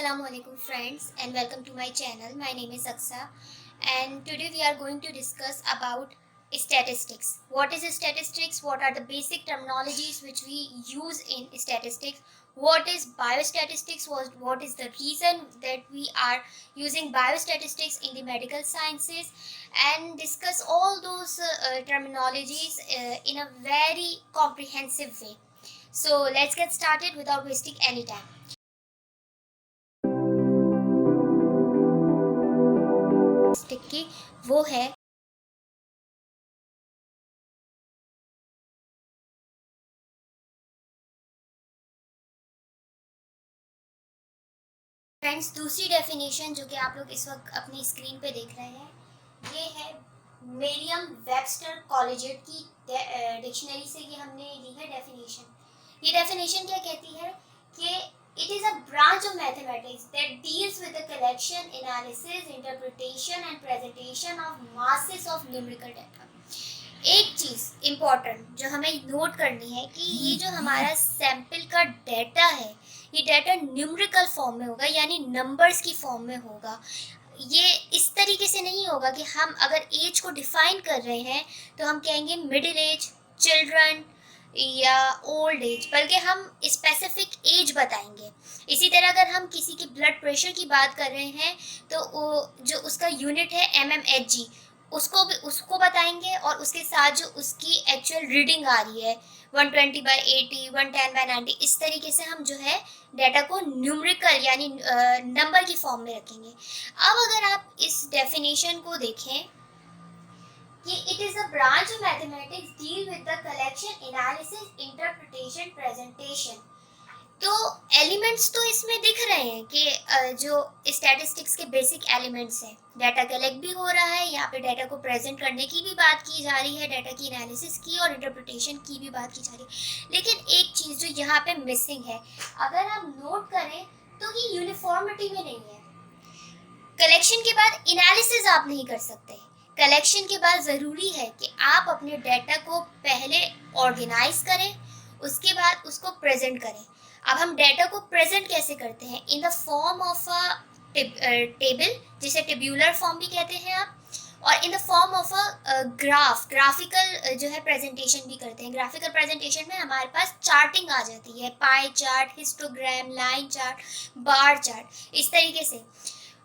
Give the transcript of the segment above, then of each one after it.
Assalamualaikum friends and welcome to my channel. My name is Aksa and today we are going to discuss about statistics. What is statistics? What are the basic terminologies which we use in statistics? What is biostatistics? What is the reason that we are using biostatistics in the medical sciences, and discuss all those terminologies in a very comprehensive way. So let's get started without wasting any time. Stick की वो है friends. दूसरी definition जो कि आप लोग इस वक्त अपनी स्क्रीन पे देख रहे हैं, ये है मेरियम वेबस्टर कॉलेजिएट की डिक्शनरी से ये हमने ली है डेफिनेशन। ये डेफिनेशन क्या कहती है कि it is a branch of mathematics that deals with the collection, analysis, interpretation and presentation of masses of numerical data. एक चीज़ इम्पॉर्टेंट जो हमें नोट करनी है कि ये जो हमारा सैंपल का डाटा है, ये डाटा न्यूमेरिकल फॉर्म में होगा, यानी नंबर्स की फॉर्म में होगा। ये इस तरीके से नहीं होगा कि हम अगर एज को डिफाइन कर रहे हैं तो हम कहेंगे मिडिल एज, चिल्ड्रन या ओल्ड एज, बल्कि हम स्पेसिफिक एज बताएंगे। इसी तरह अगर हम किसी के ब्लड प्रेशर की बात कर रहे हैं तो वो जो उसका यूनिट है mmHg, उसको बताएंगे, और उसके साथ जो उसकी एक्चुअल रीडिंग आ रही है 120/80, 110/90, इस तरीके से हम जो है डाटा को न्यूमेरिकल यानी नंबर की फॉर्म में रखेंगे। अब अगर आप इस डेफिनेशन को देखें कि it is a branch of mathematics deal with the collection, analysis, interpretation, presentation, तो एलिमेंट्स तो इसमें दिख रहे हैं कि जो स्टैटिस्टिक्स के बेसिक एलिमेंट्स हैं। डाटा कलेक्ट भी हो रहा है, यहाँ पे डाटा को प्रेजेंट करने की भी बात की जा रही है, डाटा की एनालिसिस की और इंटरप्रिटेशन की भी बात की जा रही है। लेकिन एक चीज़ जो यहाँ पे मिसिंग है, अगर आप नोट करें तो ये यूनिफॉर्मिटी में नहीं है। कलेक्शन के बाद एनालिसिस आप नहीं कर सकते। कलेक्शन के बाद ज़रूरी है कि आप अपने डाटा को पहले ऑर्गेनाइज करें, उसके बाद उसको प्रेजेंट करें। अब हम डाटा को प्रेजेंट कैसे करते हैं? In the form of a table, जिसे टेब्यूलर फॉर्म भी कहते हैं आप, और in the form of a graphical जो है प्रेजेंटेशन भी करते हैं। ग्राफिकल प्रेजेंटेशन में हमारे पास चार्टिंग आ जाती है, pie chart, histogram, line chart, bar chart, इस तरीके से।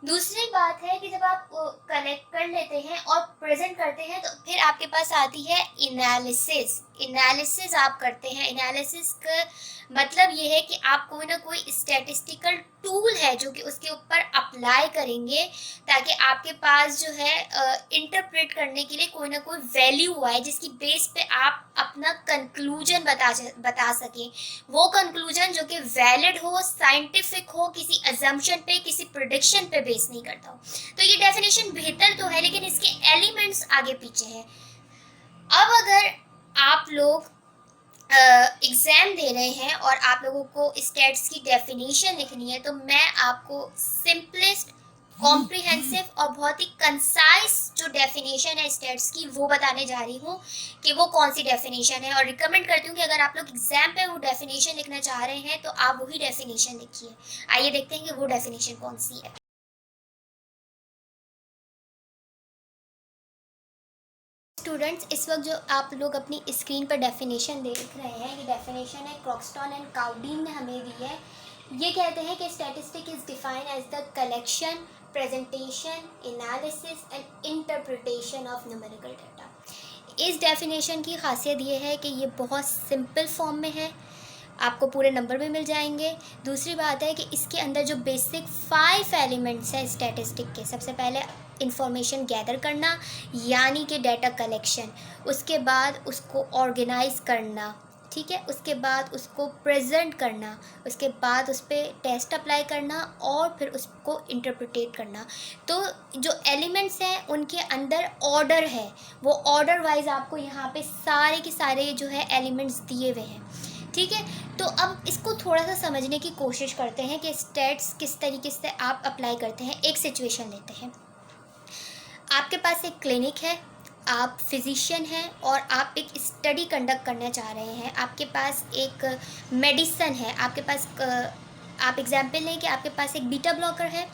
दूसरी बात है कि जब आप कनेक्ट कर लेते हैं और प्रेजेंट करते हैं तो फिर आपके पास आती है एनालिसिस। एनालिसिस आप करते हैं। एनालिसिस का मतलब ये है कि आप कोई ना कोई स्टैटिस्टिकल टूल है जो कि उसके ऊपर अप्लाई करेंगे, ताकि आपके पास जो है इंटरप्रेट करने के लिए कोई ना कोई वैल्यू आए, जिसकी बेस पे आप अपना कंक्लूजन बता सकें। वो कंक्लूजन जो कि वैलिड हो, साइंटिफिक हो, किसी अजम्पशन पे, किसी प्रिडिक्शन पे बेस नहीं करता हो। तो ये डेफिनेशन बेहतर तो है, लेकिन इसके एलिमेंट्स आगे पीछे हैं। अब अगर आप लोग एग्ज़ाम दे रहे हैं और आप लोगों को स्टैट्स की डेफिनेशन लिखनी है, तो मैं आपको सिंपलेस्ट, कॉम्प्रिहेंसिव और बहुत ही कंसाइज जो डेफिनेशन है स्टैट्स की, वो बताने जा रही हूँ कि वो कौन सी डेफिनेशन है। और रिकमेंड करती हूँ कि अगर आप लोग एग्जाम पे वो डेफिनेशन लिखना चाह रहे हैं तो आप वही डेफिनेशन लिखिए। आइए देखते हैं कि वो डेफिनेशन कौन सी है। स्टूडेंट्स, इस वक्त जो आप लोग अपनी स्क्रीन पर डेफिनेशन देख रहे हैं, ये डेफिनेशन है क्रॉक्सटन एंड काउडीन ने हमें दी है। ये कहते हैं कि statistic is defined as the collection, presentation, analysis and interpretation of numerical data. इस डेफिनेशन की खासियत ये है कि ये बहुत सिंपल फॉर्म में है, आपको पूरे नंबर भी मिल जाएंगे। दूसरी बात है कि इसके अंदर जो बेसिक 5 एलिमेंट्स हैं स्टैटिस्टिक के, सबसे पहले इंफॉर्मेशन गैदर करना यानी कि डाटा कलेक्शन, उसके बाद उसको ऑर्गेनाइज करना, ठीक है, उसके बाद उसको प्रेजेंट करना, उसके बाद उस पर टेस्ट अप्लाई करना और फिर उसको इंटरप्रिटेट करना। तो जो एलिमेंट्स हैं उनके अंदर ऑर्डर है, वो ऑर्डर वाइज आपको यहाँ पे सारे के सारे जो है एलिमेंट्स दिए हुए हैं, ठीक है। तो अब इसको थोड़ा सा समझने की कोशिश करते हैं कि स्टैट्स किस तरीके से आप अप्लाई करते हैं। एक सिचुएशन लेते हैं, आपके पास एक क्लिनिक है, आप फिजिशियन हैं और आप एक स्टडी कंडक्ट करना चाह रहे हैं। आपके पास एक मेडिसन है, आपके पास आप एग्जाम्पल लें कि आपके पास एक बीटा ब्लॉकर है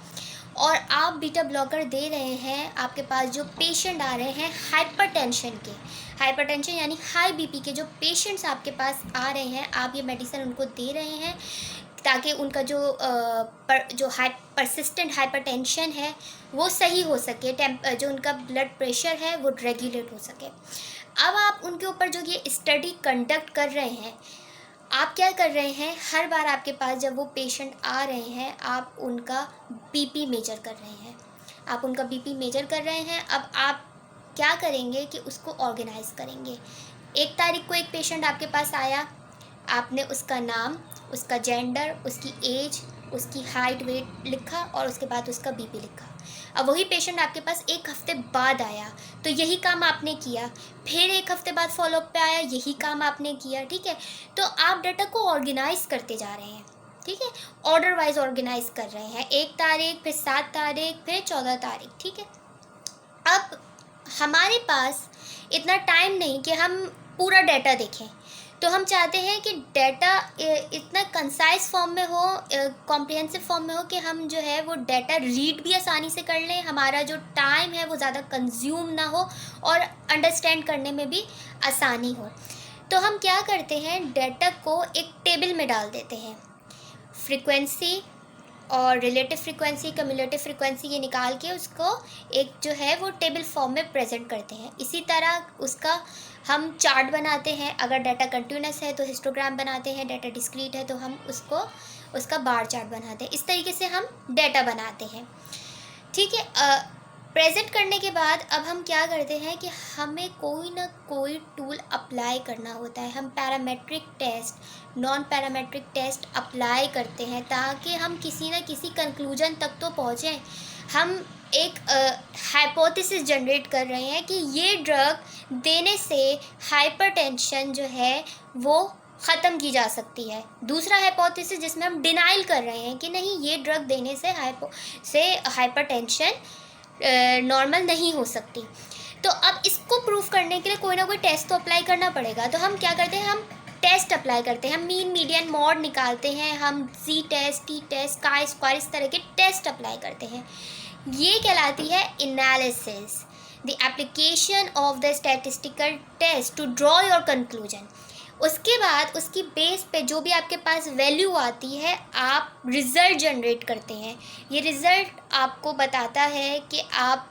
और आप बीटा ब्लॉकर दे रहे हैं, आपके पास जो पेशेंट आ रहे हैं हाइपरटेंशन के, हाइपरटेंशन यानी हाई बीपी के जो पेशेंट्स आपके पास आ रहे हैं, आप ये मेडिसिन उनको दे रहे हैं ताकि उनका जो परसिस्टेंट हाइपरटेंशन है वो सही हो सके, जो उनका ब्लड प्रेशर है वो रेगुलेट हो सके। अब आप उनके ऊपर जो ये स्टडी कंडक्ट कर रहे हैं, आप क्या कर रहे हैं, हर बार आपके पास जब वो पेशेंट आ रहे हैं आप उनका बीपी मेजर कर रहे हैं, आप उनका बीपी मेजर कर रहे हैं। अब आप क्या करेंगे कि उसको ऑर्गेनाइज करेंगे। 1 तारीख को एक पेशेंट आपके पास आया, आपने उसका नाम, उसका जेंडर, उसकी एज, उसकी हाइट वेट लिखा और उसके बाद उसका बीपी लिखा। अब वही पेशेंट आपके पास 1 हफ्ते बाद आया तो यही काम आपने किया, फिर 1 हफ्ते बाद फॉलोअप पे आया, यही काम आपने किया, ठीक है। तो आप डाटा को ऑर्गेनाइज करते जा रहे हैं, ठीक है, ऑर्डर वाइज ऑर्गेनाइज कर रहे हैं। 1 तारीख, फिर 7 तारीख, फिर 14 तारीख, ठीक है। अब हमारे पास इतना टाइम नहीं कि हम पूरा डाटा देखें, तो हम चाहते हैं कि डाटा इतना कंसाइज फॉर्म में हो, कॉम्प्रिहेंसिव फॉर्म में हो कि हम जो है वो डाटा रीड भी आसानी से कर लें, हमारा जो टाइम है वो ज़्यादा कंज्यूम ना हो और अंडरस्टैंड करने में भी आसानी हो। तो हम क्या करते हैं, डाटा को एक टेबल में डाल देते हैं, फ्रीक्वेंसी और रिलेटिव फ्रीक्वेंसी, कम्युलेटिव फ्रीक्वेंसी ये निकाल के उसको एक जो है वो टेबल फॉर्म में प्रेजेंट करते हैं। इसी तरह उसका हम चार्ट बनाते हैं, अगर डाटा कंटिन्यूस है तो हिस्टोग्राम बनाते हैं, डाटा डिस्क्रीट है तो हम उसका बार चार्ट बनाते हैं। इस तरीके से हम डाटा बनाते हैं, ठीक है। प्रेजेंट करने के बाद अब हम क्या करते हैं कि हमें कोई ना कोई टूल अप्लाई करना होता है। हम parametric test, non parametric test apply करते हैं ताकि हम किसी ना किसी कंक्लूजन तक तो पहुँचें। हम एक हाइपोथेसिस जनरेट कर रहे हैं कि ये ड्रग देने से हाइपरटेंशन जो है वो ख़त्म की जा सकती है। दूसरा हाइपोथेसिस जिसमें हम डिनाइल कर रहे हैं कि नहीं, ये ड्रग देने से हाइपरटेंशन नॉर्मल नहीं हो सकती। तो अब इसको प्रूव करने के लिए कोई ना कोई टेस्ट तो अप्लाई करना पड़ेगा। तो हम क्या करते हैं, हम टेस्ट अप्लाई करते हैं, हम मीन मीडियन मॉड निकालते हैं, हम G test, T test, chi square, इस तरह के टेस्ट अप्लाई करते हैं। ये कहलाती है analysis, the application of the statistical test to draw your conclusion. उसके बाद उसकी बेस पे जो भी आपके पास वैल्यू आती है आप रिज़ल्ट जनरेट करते हैं। ये रिज़ल्ट आपको बताता है कि आप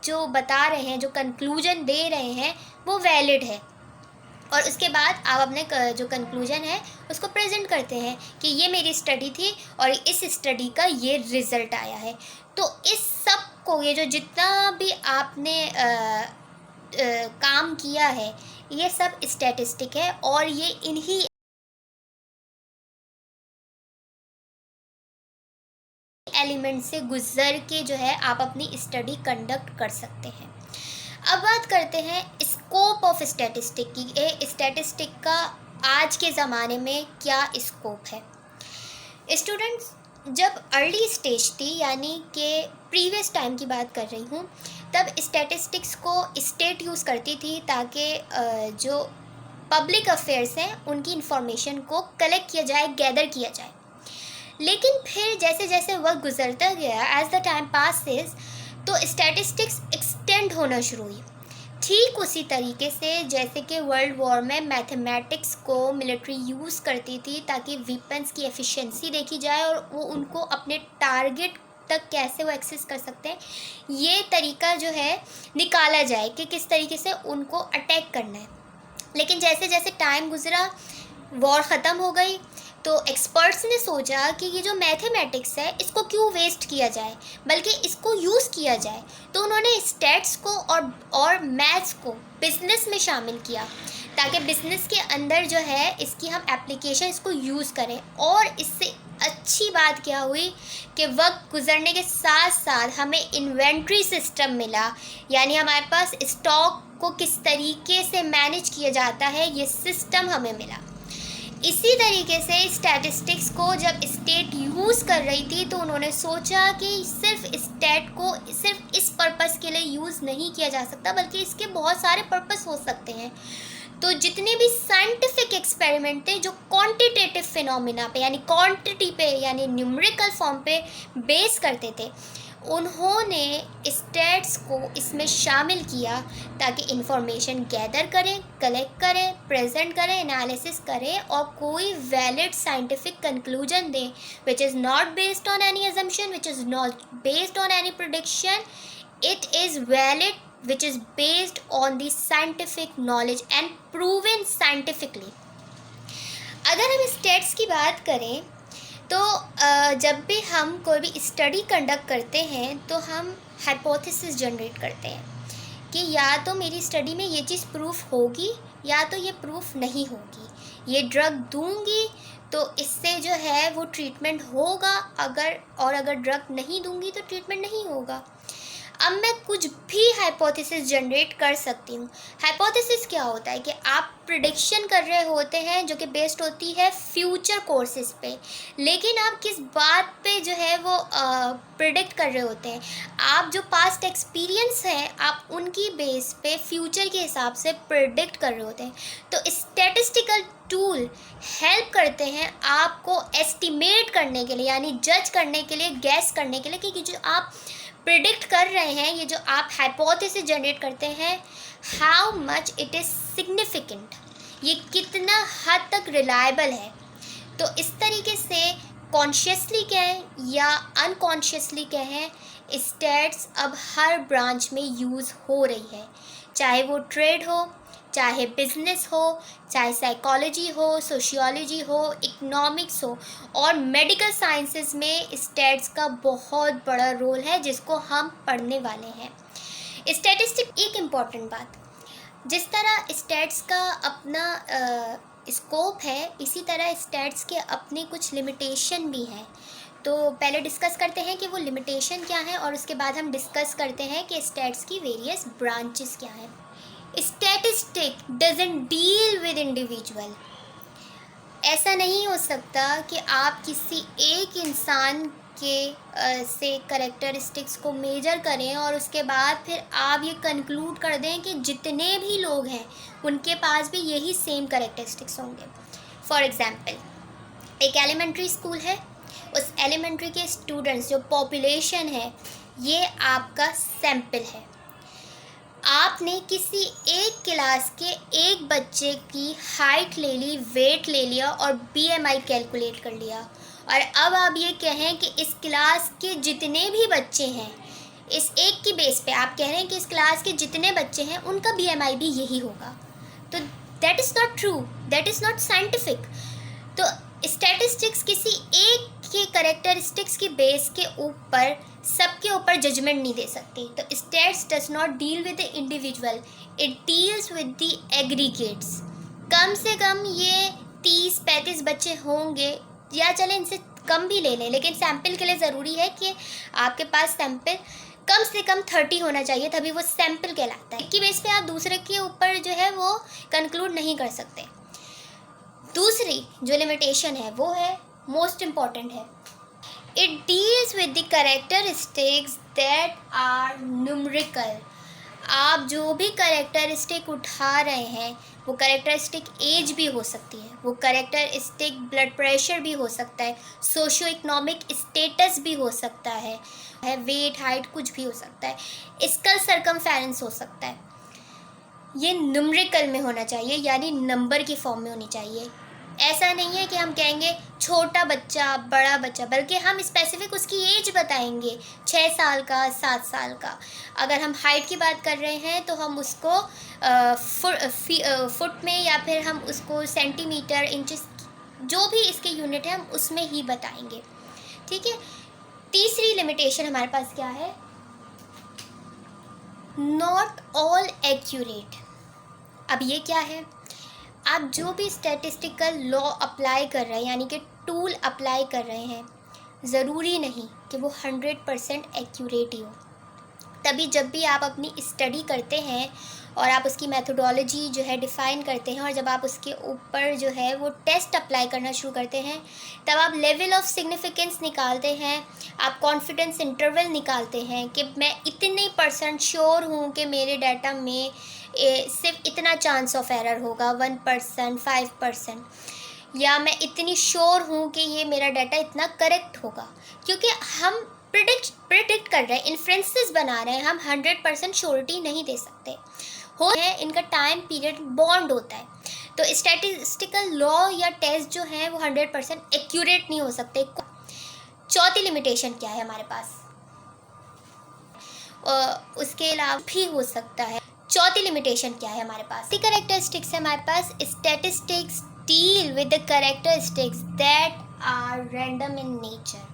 जो बता रहे हैं, जो कंक्लूजन दे रहे हैं वो वैलिड है। और उसके बाद आप अपने जो कंक्लूजन है उसको प्रेजेंट करते हैं कि ये मेरी स्टडी थी और इस स्टडी का ये रिज़ल्ट आया है। तो इस सब को, ये जो जितना भी आपने काम किया है, ये सब स्टैटिस्टिक है और ये इन्हीं एलिमेंट से गुजर के जो है आप अपनी स्टडी कंडक्ट कर सकते हैं। अब बात करते हैं स्कोप ऑफ स्टैटिस्टिक की। स्टैटिस्टिक का आज के ज़माने में क्या स्कोप है। स्टूडेंट्स, जब अर्ली स्टेज थी, यानी कि प्रीवियस टाइम की बात कर रही हूँ, तब स्टैटिस्टिक्स को स्टेट यूज़ करती थी ताकि जो पब्लिक अफेयर्स हैं उनकी इंफॉर्मेशन को कलेक्ट किया जाए, गैदर किया जाए। लेकिन फिर जैसे जैसे वक्त गुजरता गया, एज द टाइम पासेस, तो स्टैटिस्टिक्स एक्सटेंड होना शुरू हुई। ठीक उसी तरीके से जैसे कि वर्ल्ड वॉर में मैथमेटिक्स को मिलिट्री यूज़ करती थी ताकि वेपन्स की एफिशिएंसी देखी जाए और वो उनको अपने टारगेट तक कैसे वो एक्सेस कर सकते हैं, ये तरीका जो है निकाला जाए कि किस तरीके से उनको अटैक करना है। लेकिन जैसे जैसे टाइम गुजरा, वॉर ख़त्म हो गई, तो एक्सपर्ट्स ने सोचा कि ये जो मैथमेटिक्स है इसको क्यों वेस्ट किया जाए, बल्कि इसको यूज़ किया जाए। तो उन्होंने स्टैट्स को और मैथ्स को बिज़नेस में शामिल किया ताकि बिज़नेस के अंदर जो है इसकी हम एप्लीकेशन इसको यूज़ करें। और इससे अच्छी बात क्या हुई कि वक्त गुजरने के साथ साथ हमें इन्वेंट्री सिस्टम मिला, यानी हमारे पास स्टॉक को किस तरीके से मैनेज किया जाता है ये सिस्टम हमें मिला। इसी तरीके से स्टैटिस्टिक्स को जब स्टेट यूज़ कर रही थी तो उन्होंने सोचा कि सिर्फ स्टैट को सिर्फ इस पर्पस के लिए यूज़ नहीं किया जा सकता, बल्कि इसके बहुत सारे पर्पस हो सकते हैं। तो जितने भी साइंटिफिक एक्सपेरिमेंट थे जो क्वांटिटेटिव फिनोमिना पे यानी क्वांटिटी पे यानी न्यूमेरिकल फॉर्म पे बेस करते थे। उन्होंने स्टैट्स को इसमें शामिल किया ताकि इंफॉर्मेशन गैदर करें, कलेक्ट करें, प्रेजेंट करें, एनालिसिस करें और कोई वैलिड साइंटिफिक कंक्लूजन दें which is not based on any assumption, which is not based on any prediction. It is valid which is based on the scientific knowledge and proven scientifically. अगर हम states की बात करें तो जब भी हम कोई भी स्टडी कंडक्ट करते हैं तो हम हाइपोथेसिस जनरेट करते हैं कि या तो मेरी स्टडी में ये चीज़ प्रूफ होगी या तो ये प्रूफ नहीं होगी। ये ड्रग दूंगी तो इससे जो है वो ट्रीटमेंट होगा, अगर ड्रग नहीं दूंगी तो ट्रीटमेंट नहीं होगा। अब मैं कुछ भी हाइपोथेसिस जनरेट कर सकती हूँ। हाइपोथेसिस क्या होता है कि आप प्रिडिक्शन कर रहे होते हैं जो कि बेस्ड होती है फ्यूचर कोर्सेज पे, लेकिन आप किस बात पे जो है वो प्रिडिक्ट कर रहे होते हैं। आप जो पास्ट एक्सपीरियंस है आप उनकी बेस पे फ्यूचर के हिसाब से प्रिडिक्ट कर रहे होते हैं। तो स्टैटिस्टिकल टूल हेल्प करते हैं आपको एस्टिमेट करने के लिए यानी जज करने के लिए, गैस करने के लिए कि जो आप प्रिडिक्ट कर रहे हैं, ये जो आप हाइपोथेसिस जनरेट करते हैं, how much it is significant, ये कितना हद तक रिलायबल है। तो इस तरीके से कॉन्शियसली कहें या अनकॉन्शियसली कहें, स्टैट्स अब हर ब्रांच में यूज़ हो रही है, चाहे वो ट्रेड हो, चाहे बिजनेस हो, चाहे साइकोलॉजी हो, सोशियोलॉजी हो, इकोनॉमिक्स हो और मेडिकल साइंसेस में स्टैट्स का बहुत बड़ा रोल है जिसको हम पढ़ने वाले हैं। स्टैटिस्टिक एक इम्पॉर्टेंट बात, जिस तरह स्टैट्स का अपना स्कोप है इसी तरह स्टैट्स के अपने कुछ लिमिटेशन भी हैं। तो पहले डिस्कस करते हैं कि वो लिमिटेशन क्या है और उसके बाद हम डिस्कस करते हैं कि स्टैट्स की वेरियस ब्रांचेस क्या हैं। Statistic doesn't deal with individual. ऐसा नहीं हो सकता कि आप किसी एक इंसान के से करेक्टरिस्टिक्स को मेजर करें और उसके बाद फिर आप ये कंक्लूड कर दें कि जितने भी लोग हैं उनके पास भी यही सेम करेक्टरिस्टिक्स होंगे। फॉर एग्ज़ाम्पल, एक एलिमेंट्री स्कूल है, उस एलिमेंट्री के स्टूडेंट्स जो पॉपुलेशन है ये आपका सैम्पल है। आपने किसी एक क्लास के एक बच्चे की हाइट ले ली, वेट ले लिया और BMI कैलकुलेट कर लिया और अब आप ये कहें कि इस क्लास के जितने भी बच्चे हैं, इस एक की बेस पे आप कह रहे हैं कि इस क्लास के जितने बच्चे हैं उनका BMI भी यही होगा, तो that is not true, that is not scientific. तो स्टैटिस्टिक्स किसी एक के करेक्टरिस्टिक्स की बेस के ऊपर सबके ऊपर जजमेंट नहीं दे सकती। तो stats does not deal with the individual, it deals with the aggregates. कम से कम ये 30-35 बच्चे होंगे या चलें इनसे कम भी ले लें, लेकिन सैम्पल के लिए ज़रूरी है कि आपके पास सैम्पल कम से कम 30 होना चाहिए, तभी वो सैम्पल कहलाता है। एक की बेस पे आप दूसरे के ऊपर जो है वो कंक्लूड नहीं कर सकते। दूसरी जो लिमिटेशन है वो है मोस्ट इम्पॉर्टेंट है, it deals with the characteristics that are numerical. आप जो भी कैरेक्टरिस्टिक उठा रहे हैं वो कैरेक्टरिस्टिक एज भी हो सकती है, वो कैरेक्टरिस्टिक ब्लड प्रेशर भी हो सकता है, सोशियो इकोनॉमिक स्टेटस भी हो सकता है, वेट, हाइट, कुछ भी हो सकता है, स्कल सर्कमफेरेंस हो सकता है। ये न्यूमेरिकल में होना चाहिए यानी नंबर की फॉर्म में होनी चाहिए। ऐसा नहीं है कि हम कहेंगे छोटा बच्चा, बड़ा बच्चा, बल्कि हम स्पेसिफिक उसकी एज बताएंगे, 6 साल का, 7 साल का। अगर हम हाइट की बात कर रहे हैं तो हम उसको फुट में या फिर हम उसको सेंटीमीटर, इंचेस, जो भी इसके यूनिट है हम उसमें ही बताएंगे। ठीक है। तीसरी लिमिटेशन हमारे पास क्या है, नॉट ऑल एक्यूरेट। अब ये क्या है, आप जो भी स्टैटिस्टिकल लॉ अप्लाई कर रहे हैं यानी कि टूल अप्लाई कर रहे हैं, ज़रूरी नहीं कि वो 100% एक्यूरेट ही हो। तभी जब भी आप अपनी स्टडी करते हैं और आप उसकी मेथोडोलॉजी जो है डिफ़ाइन करते हैं और जब आप उसके ऊपर जो है वो टेस्ट अप्लाई करना शुरू करते हैं, तब आप लेवल ऑफ सिग्निफिकेंस निकालते हैं, आप कॉन्फिडेंस इंटरवल निकालते हैं कि मैं इतने % श्योर हूँ कि मेरे डाटा में सिर्फ इतना चांस ऑफ एरर होगा, 1%, 5%, या मैं इतनी श्योर हूँ कि ये मेरा डाटा इतना करेक्ट होगा, क्योंकि हम प्रिडिक्ट कर रहे हैं, इन्फ्रेंसेस बना रहे हैं, हम 100% श्योरिटी नहीं दे सकते हो है। इनका टाइम पीरियड बॉन्ड होता है, तो स्टैटिस्टिकल लॉ या टेस्ट जो है वो 100% एक्यूरेट नहीं हो सकते। चौथी लिमिटेशन क्या है हमारे पास, उसके अलावा भी हो सकता है। चौथी लिमिटेशन क्या है हमारे पास, कैरेक्टरिस्टिक्स है हमारे पास। Statistics deal with the characteristics that are random in nature.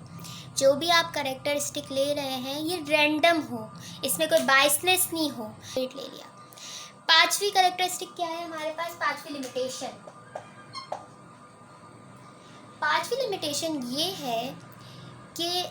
जो भी आप कैरेक्टरिस्टिक ले रहे हैं ये रैंडम हो, इसमें कोई बायसनेस नहीं हो। ले लिया। पांचवी कैरेक्टरिस्टिक क्या है हमारे पास, पांचवी लिमिटेशन ये है कि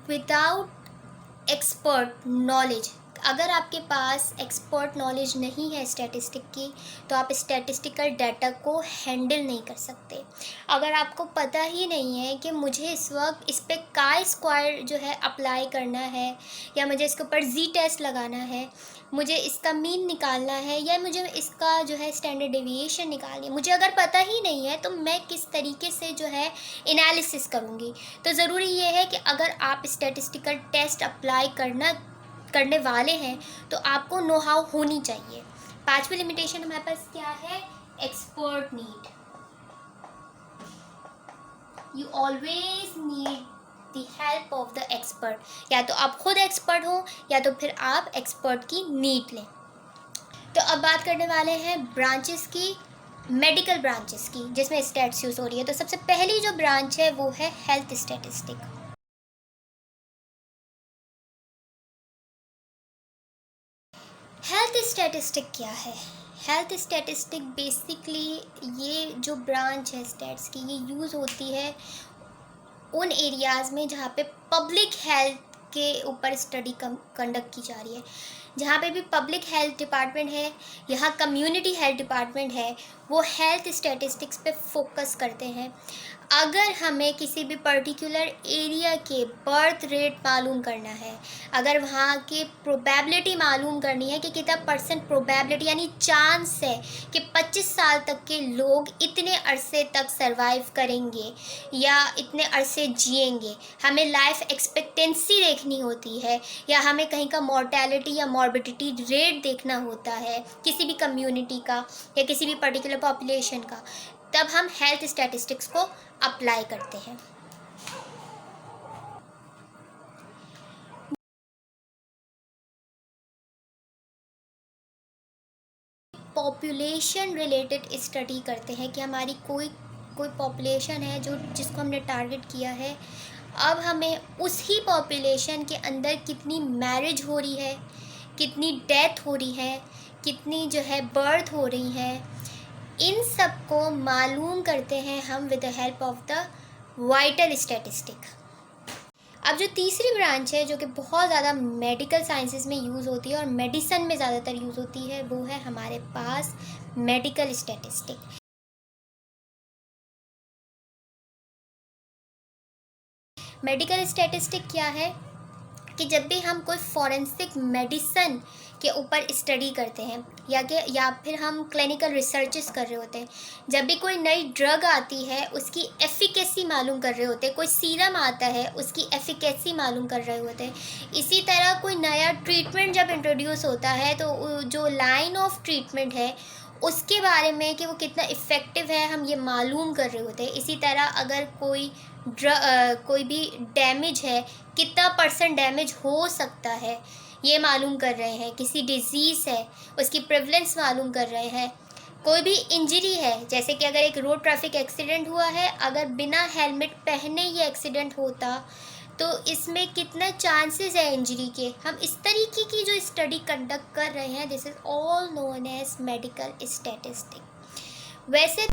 विदाउट एक्सपर्ट नॉलेज, अगर आपके पास एक्सपर्ट नॉलेज नहीं है स्टैटिस्टिक की, तो आप स्टैटिस्टिकल डाटा को हैंडल नहीं कर सकते। अगर आपको पता ही नहीं है कि मुझे इस वक्त इस पर काय स्क्वायर जो है अप्लाई करना है, या मुझे इसके ऊपर जी टेस्ट लगाना है, मुझे इसका मीन निकालना है, या मुझे इसका जो है स्टैंडर्ड डेविएशन निकालनी है, मुझे अगर पता ही नहीं है तो मैं किस तरीके से जो है एनालिसिस करूँगी। तो ज़रूरी ये है कि अगर आप स्टैटिस्टिकल टेस्ट अप्लाई करने वाले हैं तो आपको नो हाउ होनी चाहिए। पांचवी लिमिटेशन हमारे पास क्या है, expert need. You always need the help of the expert. या तो आप खुद एक्सपर्ट हो या तो फिर आप एक्सपर्ट की नीड लें। तो अब बात करने वाले हैं ब्रांचेस की, मेडिकल ब्रांचेस की, जिसमें स्टैट्स यूज़ हो रही है। तो सबसे पहली जो ब्रांच है वो है हेल्थ स्टैटिस्टिक। हेल्थ स्टैटिस्टिक क्या है, हेल्थ स्टैटिस्टिक बेसिकली ये जो ब्रांच है स्टैट्स की, ये यूज़ होती है उन एरियाज़ में जहाँ पे पब्लिक हेल्थ के ऊपर स्टडी कंडक्ट की जा रही है। जहाँ पे भी पब्लिक हेल्थ डिपार्टमेंट है, यहाँ कम्युनिटी हेल्थ डिपार्टमेंट है, वो हेल्थ स्टैटिस्टिक्स पे फोकस करते हैं। अगर हमें किसी भी पर्टिकुलर एरिया के बर्थ रेट मालूम करना है, अगर वहाँ की प्रोबेबिलिटी मालूम करनी है कि कितना परसेंट प्रोबेबिलिटी यानी चांस है कि 25 साल तक के लोग इतने अरसे तक सरवाइव करेंगे या इतने अरसे जिएंगे, हमें लाइफ एक्सपेक्टेंसी देखनी होती है, या हमें कहीं का मॉर्टेलिटी या मॉर्बिडिटी रेट देखना होता है किसी भी कम्युनिटी का या किसी भी पर्टिकुलर पॉपुलेशन का, तब हम हेल्थ स्टैटिस्टिक्स को अप्लाई करते हैं। पॉपुलेशन रिलेटेड स्टडी करते हैं कि हमारी कोई पॉपुलेशन है जो जिसको हमने टारगेट किया है, अब हमें उसी पॉपुलेशन के अंदर कितनी मैरिज हो रही है, कितनी डेथ हो रही है, कितनी जो है बर्थ हो रही है, इन सब को मालूम करते हैं हम with the help of the vital statistic. अब जो तीसरी ब्रांच है जो कि बहुत ज़्यादा मेडिकल साइंसेज में यूज़ होती है और मेडिसिन में ज़्यादातर यूज़ होती है, वो है हमारे पास मेडिकल स्टैटिस्टिक। मेडिकल स्टैटिस्टिक क्या है कि जब भी हम कोई फॉरेंसिक मेडिसिन के ऊपर स्टडी करते हैं या फिर हम क्लिनिकल रिसर्चेस कर रहे होते हैं, जब भी कोई नई ड्रग आती है उसकी एफिकेसी मालूम कर रहे होते हैं, कोई सीरम आता है उसकी एफिकेसी मालूम कर रहे होते हैं, इसी तरह कोई नया ट्रीटमेंट जब इंट्रोड्यूस होता है तो जो लाइन ऑफ ट्रीटमेंट है उसके बारे में कि वो कितना इफ़ेक्टिव है हम ये मालूम कर रहे होते हैं। इसी तरह अगर कोई भी डैमेज है, कितना परसेंट डैमेज हो सकता है ये मालूम कर रहे हैं। किसी डिज़ीज़ है उसकी प्रेवलेंस मालूम कर रहे हैं। कोई भी इंजरी है, जैसे कि अगर एक रोड ट्रैफिक एक्सीडेंट हुआ है, अगर बिना हेलमेट पहने ये एक्सीडेंट होता तो इसमें कितना चांसेस है इंजरी के, हम इस तरीके की जो स्टडी कंडक्ट कर रहे हैं, this is all known as medical statistic. वैसे